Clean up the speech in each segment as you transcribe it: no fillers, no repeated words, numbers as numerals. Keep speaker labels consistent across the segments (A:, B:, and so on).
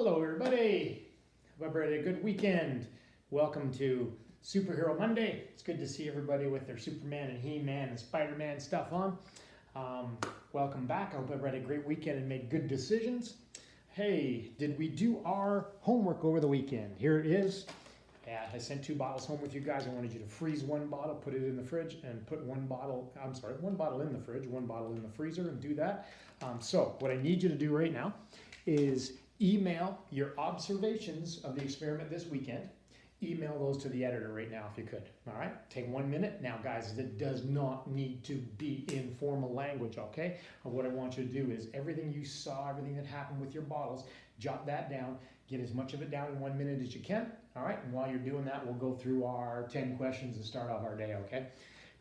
A: Hello everybody, hope everybody had a good weekend. Welcome to Superhero Monday. It's good to see everybody with their Superman and He-Man and Spider-Man stuff on. Welcome back. I hope everybody had a great weekend and made good decisions. Hey, did we do our homework over the weekend? Here it is. Yeah, I sent 2 bottles home with you guys. I wanted you to freeze 1 bottle, put it in the fridge, and put 1 bottle in the fridge, 1 bottle in the freezer, and do that. So what I need you to do right now is email your observations of the experiment this weekend. Email those to the editor right now if you could. All right, take 1 minute. Now guys, it does not need to be in formal language, okay? What I want you to do is everything you saw, everything that happened with your bottles, jot that down, get as much of it down in 1 minute as you can. All right, and while you're doing that, we'll go through our 10 questions to start off our day, okay?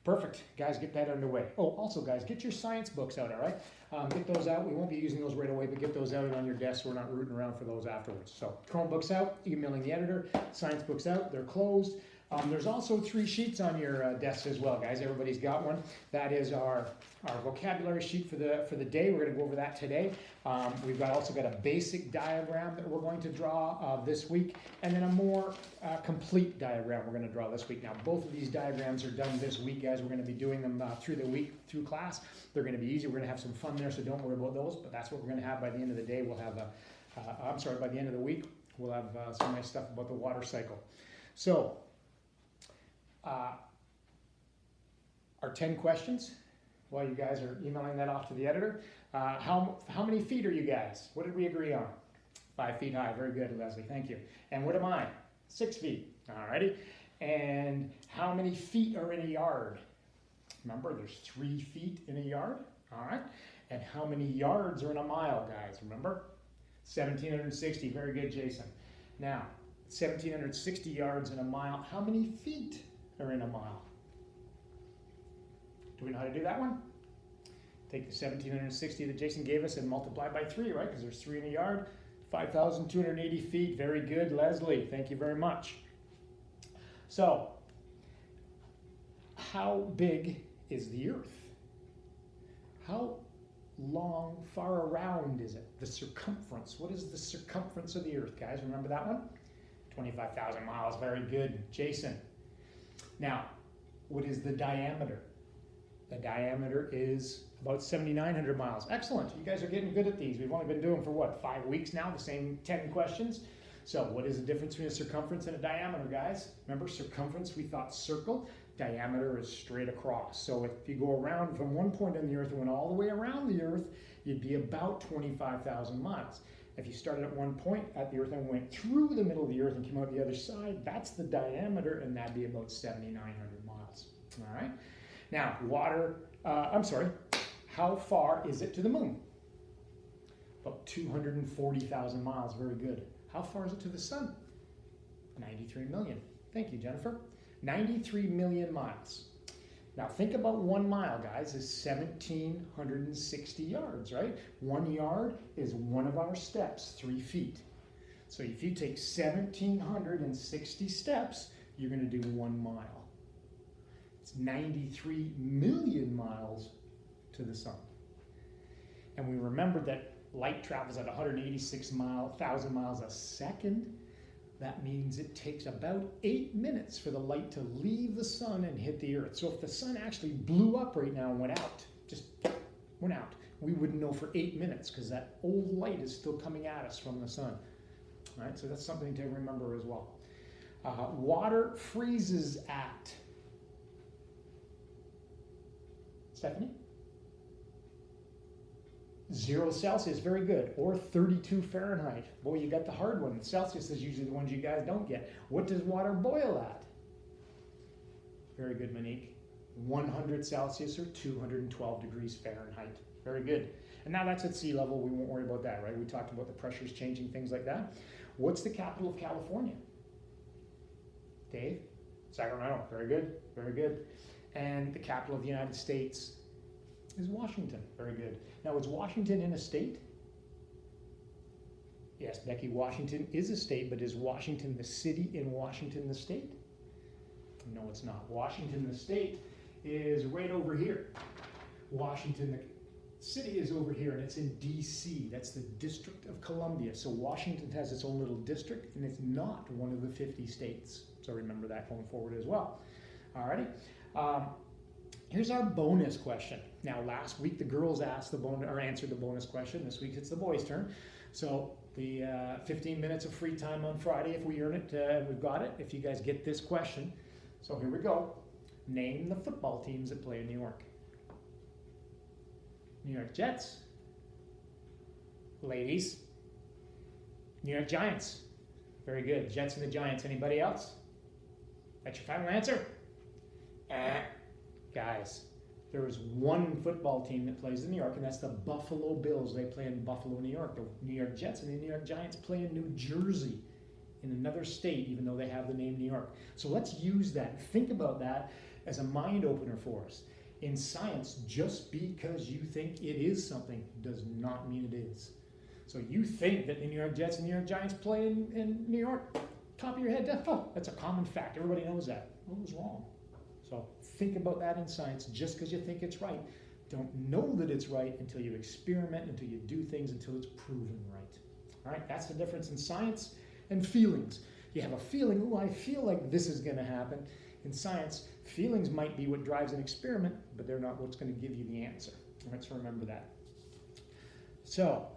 A: Perfect. Guys, get that underway. Oh, also, guys, get your science books out, all right? Get those out. We won't be using those right away, but get those out on your desk so we're not rooting around for those afterwards. So, Chromebooks out, emailing the editor, science books out, they're closed. There's also 3 sheets on your desk as well, guys. Everybody's got one. That is our vocabulary sheet for the day. We're going to go over that today. We've also got a basic diagram that we're going to draw this week, and then a more complete diagram we're going to draw this week. Now, both of these diagrams are done this week, guys. We're going to be doing them through the week, through class. They're going to be easy. We're going to have some fun there, so don't worry about those. But that's what we're going to have by the end of the day. We'll have by the end of the week, we'll have some nice stuff about the water cycle. So, our 10 questions, while you guys are emailing that off to the editor. How many feet are you guys? What did we agree on? 5 feet high. Very good, Leslie. Thank you. And what am I? 6 feet. Alrighty. And how many feet are in a yard? Remember, there's 3 feet in a yard. All right. And how many yards are in a mile, guys? Remember? 1,760. Very good, Jason. Now, 1,760 yards in a mile. How many feet are in a mile? Do we know how to do that one? Take the 1,760 that Jason gave us and multiply by 3, right? Because there's 3 in a yard. 5,280 feet. Very good, Leslie. Thank you very much. So, how big is the Earth? How long, far around is it? The circumference. What is the circumference of the Earth, guys? Remember that one? 25,000 miles. Very good, Jason. Now, what is the diameter? The diameter is about 7,900 miles. Excellent. You guys are getting good at these. We've only been doing for what, 5 weeks now, the same 10 questions. So what is the difference between a circumference and a diameter, guys? Remember, circumference, we thought circle. Diameter is straight across. So if you go around from one point on the Earth and went all the way around the Earth, you'd be about 25,000 miles. If you started at one point at the Earth and went through the middle of the Earth and came out the other side, that's the diameter, and that'd be about 7,900 miles. All right? Now, how far is it to the moon? About 240,000 miles. Very good. How far is it to the sun? 93 million. Thank you, Jennifer. 93 million miles. Now, think about 1 mile, guys, is 1,760 yards, right? 1 yard is 1 of our steps, 3 feet. So if you take 1,760 steps, you're going to do 1 mile. It's 93 million miles to the sun. And we remember that light travels at 186,000 miles a second. That means it takes about 8 minutes for the light to leave the sun and hit the Earth. So if the sun actually blew up right now and went out, just went out, we wouldn't know for 8 minutes because that old light is still coming at us from the sun. All right, so that's something to remember as well. Water freezes at... Stephanie? 0 Celsius, very good, or 32 Fahrenheit. Boy, you got the hard one. Celsius is usually the ones you guys don't get. What does water boil at? Very good, Monique. 100 Celsius or 212 degrees Fahrenheit. Very good. And now that's at sea level. We won't worry about that, right? We talked about the pressures changing, things like that. What's the capital of California? Dave? Sacramento. Very good. Very good. And the capital of the United States is Washington. Very good. Now, is Washington in a state? Yes, Becky, Washington is a state, but is Washington the city in Washington the state? No, it's not. Washington the state is right over here. Washington the City is over here, and it's in DC. That's the District of Columbia. So Washington has its own little district, and it's not one of the 50 states. So remember that going forward as well. Alrighty. Here's our bonus question. Now, last week the girls answered the bonus question. This week it's the boys' turn. So the 15 minutes of free time on Friday, if we earn it, we've got it. If you guys get this question. So here we go. Name the football teams that play in New York. New York Jets. Ladies. New York Giants. Very good. Jets and the Giants. Anybody else? That's your final answer? Guys, there is one football team that plays in New York, and that's the Buffalo Bills. They play in Buffalo, New York. The New York Jets and the New York Giants play in New Jersey, in another state, even though they have the name New York. So let's use that. Think about that as a mind opener for us. In science, just because you think it is something does not mean it is. So you think that the New York Jets and New York Giants play in New York, top of your head, oh, that's a common fact. Everybody knows that. Well, it was wrong. So think about that in science. Just because you think it's right, don't know that it's right until you experiment, until you do things, until it's proven right. All right, that's the difference in science and feelings. You have a feeling, oh, I feel like this is going to happen. In science, feelings might be what drives an experiment, but they're not what's going to give you the answer. All right, so remember that. So